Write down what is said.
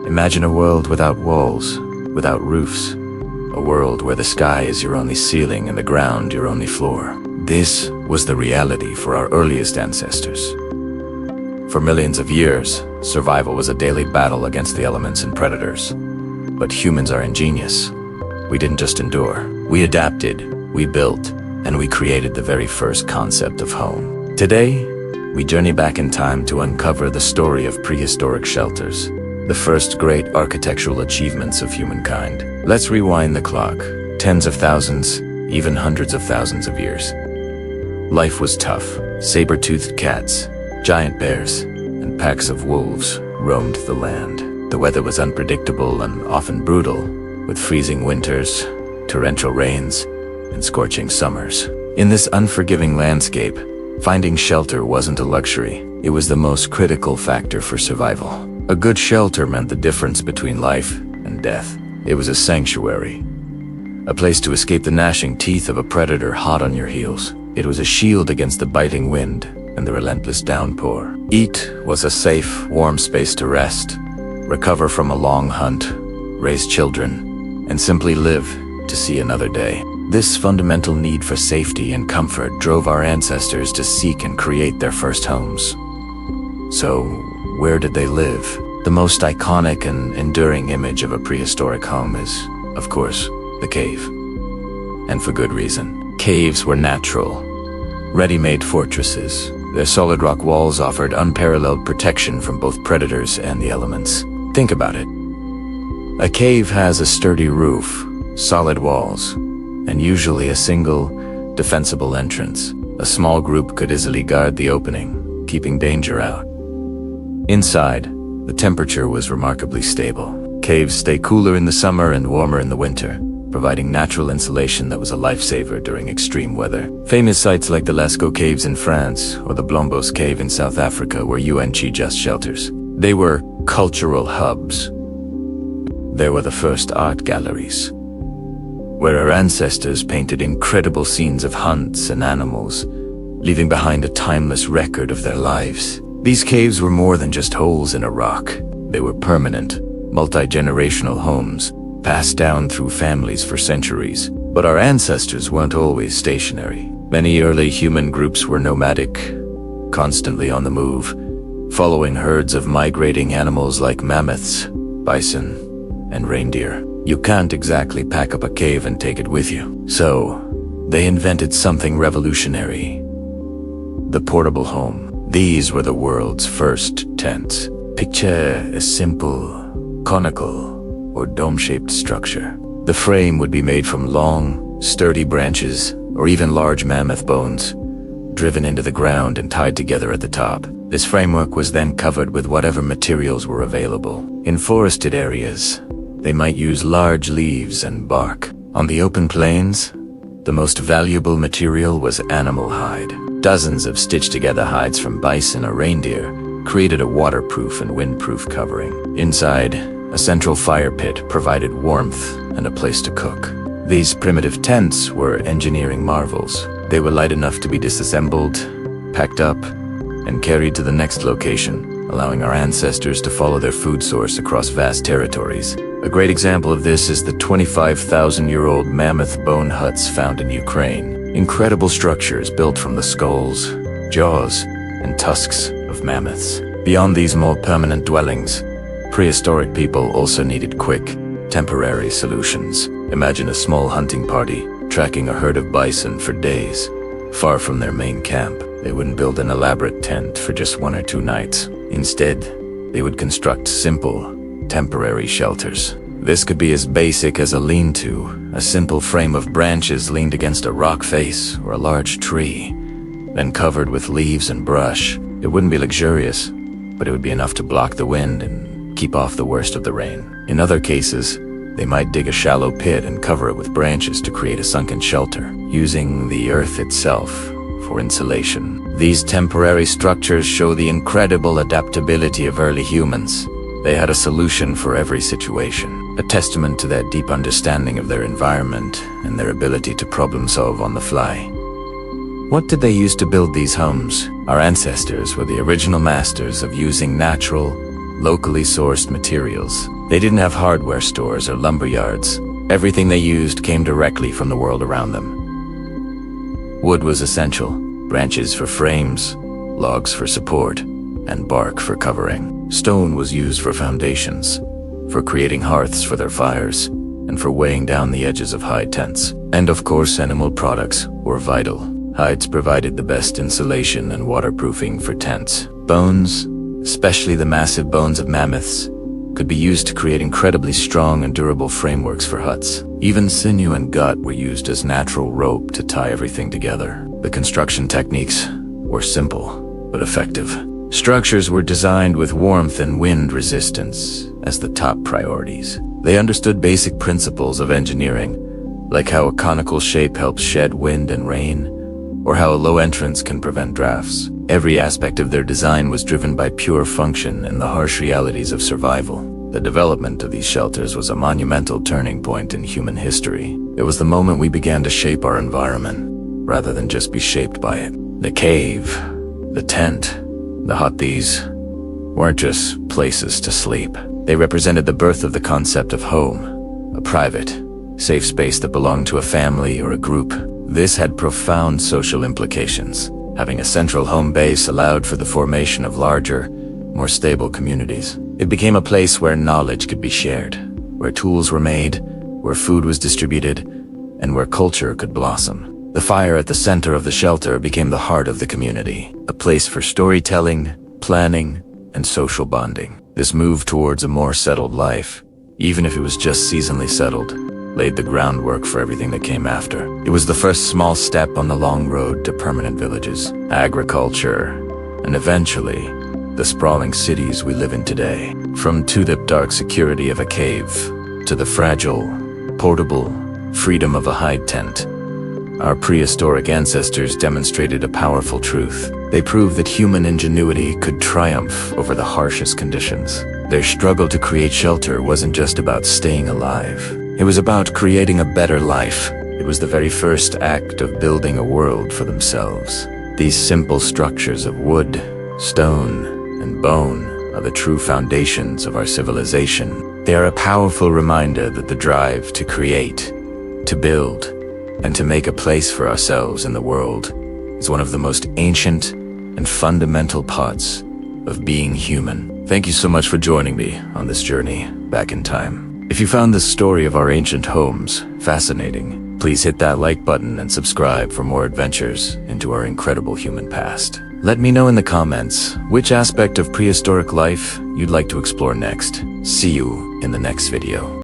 Imagine a world without walls, without roofs. A world where the sky is your only ceiling and the ground your only floor. This was the reality for our earliest ancestors. For millions of years, survival was a daily battle against the elements and predators. But humans are ingenious. We didn't just endure. We adapted, we built, and we created the very first concept of home. Today, we journey back in time to uncover the story of prehistoric shelters, the first great architectural achievements of humankind. Let's rewind the clock, tens of thousands, even hundreds of thousands of years. Life was tough. Saber-toothed cats, giant bears, and packs of wolves roamed the land. The weather was unpredictable and often brutal, with freezing winters, torrential rains, and scorching summers. In this unforgiving landscape, finding shelter wasn't a luxury. It was the most critical factor for survival. A good shelter meant the difference between life and death. It was a sanctuary, a place to escape the gnashing teeth of a predator hot on your heels. It was a shield against the biting wind and the relentless downpour. It was a safe, warm space to rest, recover from a long hunt, raise children, and simply live to see another day. This fundamental need for safety and comfort drove our ancestors to seek and create their first homes. So, where did they live? The most iconic and enduring image of a prehistoric home is, of course, the cave. And for good reason. Caves were natural, ready-made fortresses. Their solid rock walls offered unparalleled protection from both predators and the elements. Think about it. A cave has a sturdy roof, solid walls, and usually a single, defensible entrance. A small group could easily guard the opening, keeping danger out. Inside, the temperature was remarkably stable. Caves stay cooler in the summer and warmer in the winter, providing natural insulation that was a lifesaver during extreme weather. Famous sites like the Lascaux Caves in France or the Blombos Cave in South Africa were UNG just shelters. They were cultural hubs. There were the first art galleries, where our ancestors painted incredible scenes of hunts and animals, leaving behind a timeless record of their lives. These caves were more than just holes in a rock. They were permanent, multi-generational homes, passed down through families for centuries. But our ancestors weren't always stationary. Many early human groups were nomadic, constantly on the move, following herds of migrating animals like mammoths, bison, and reindeer. You can't exactly pack up a cave and take it with you. So, they invented something revolutionary: the portable home. These were the world's first tents. Picture a simple, conical, or dome-shaped structure. The frame would be made from long, sturdy branches, or even large mammoth bones, driven into the ground and tied together at the top. This framework was then covered with whatever materials were available. In forested areas, they might use large leaves and bark. On the open plains, the most valuable material was animal hide. Dozens of stitched-together hides from bison or reindeer created a waterproof and windproof covering. Inside, a central fire pit provided warmth and a place to cook. These primitive tents were engineering marvels. They were light enough to be disassembled, packed up, and carried to the next location, allowing our ancestors to follow their food source across vast territories. A great example of this is the 25,000-year-old mammoth bone huts found in Ukraine. Incredible structures built from the skulls, jaws, and tusks of mammoths. Beyond these more permanent dwellings, prehistoric people also needed quick, temporary solutions. Imagine a small hunting party tracking a herd of bison for days, far from their main camp. They wouldn't build an elaborate tent for just 1 or 2 nights. Instead, they would construct simple, temporary shelters. This could be as basic as a lean-to, a simple frame of branches leaned against a rock face or a large tree, then covered with leaves and brush. It wouldn't be luxurious, but it would be enough to block the wind and keep off the worst of the rain. In other cases, they might dig a shallow pit and cover it with branches to create a sunken shelter, using the earth itself for insulation. These temporary structures show the incredible adaptability of early humans. They had a solution for every situation, a testament to their deep understanding of their environment and their ability to problem solve on the fly. What did they use to build these homes? Our ancestors were the original masters of using natural, locally sourced materials. They didn't have hardware stores or lumber yards. Everything they used came directly from the world around them. Wood was essential, branches for frames, logs for support, and bark for covering. Stone was used for foundations, for creating hearths for their fires, and for weighing down the edges of high tents. And of course, animal products were vital. Hides provided the best insulation and waterproofing for tents. Bones, especially the massive bones of mammoths, could be used to create incredibly strong and durable frameworks for huts. Even sinew and gut were used as natural rope to tie everything together. The construction techniques were simple, but effective. Structures were designed with warmth and wind resistance as the top priorities. They understood basic principles of engineering, like how a conical shape helps shed wind and rain, or how a low entrance can prevent drafts. Every aspect of their design was driven by pure function and the harsh realities of survival. The development of these shelters was a monumental turning point in human history. It was the moment we began to shape our environment, rather than just be shaped by it. The cave, the tent, the hut, these weren't just places to sleep. They represented the birth of the concept of home, a private, safe space that belonged to a family or a group. This had profound social implications. Having a central home base allowed for the formation of larger, more stable communities. It became a place where knowledge could be shared, where tools were made, where food was distributed, and where culture could blossom. The fire at the center of the shelter became the heart of the community, a place for storytelling, planning, and social bonding. This move towards a more settled life, even if it was just seasonally settled, laid the groundwork for everything that came after. It was the first small step on the long road to permanent villages, agriculture, and eventually, the sprawling cities we live in today. From the dark security of a cave to the fragile, portable freedom of a hide tent, our prehistoric ancestors demonstrated a powerful truth. They proved that human ingenuity could triumph over the harshest conditions. Their struggle to create shelter wasn't just about staying alive. It was about creating a better life. It was the very first act of building a world for themselves. These simple structures of wood, stone, and bone are the true foundations of our civilization. They are a powerful reminder that the drive to create, to build, and to make a place for ourselves in the world is one of the most ancient and fundamental parts of being human. Thank you so much for joining me on this journey back in time. If you found this story of our ancient homes fascinating, please hit that like button and subscribe for more adventures into our incredible human past. Let me know in the comments which aspect of prehistoric life you'd like to explore next. See you in the next video.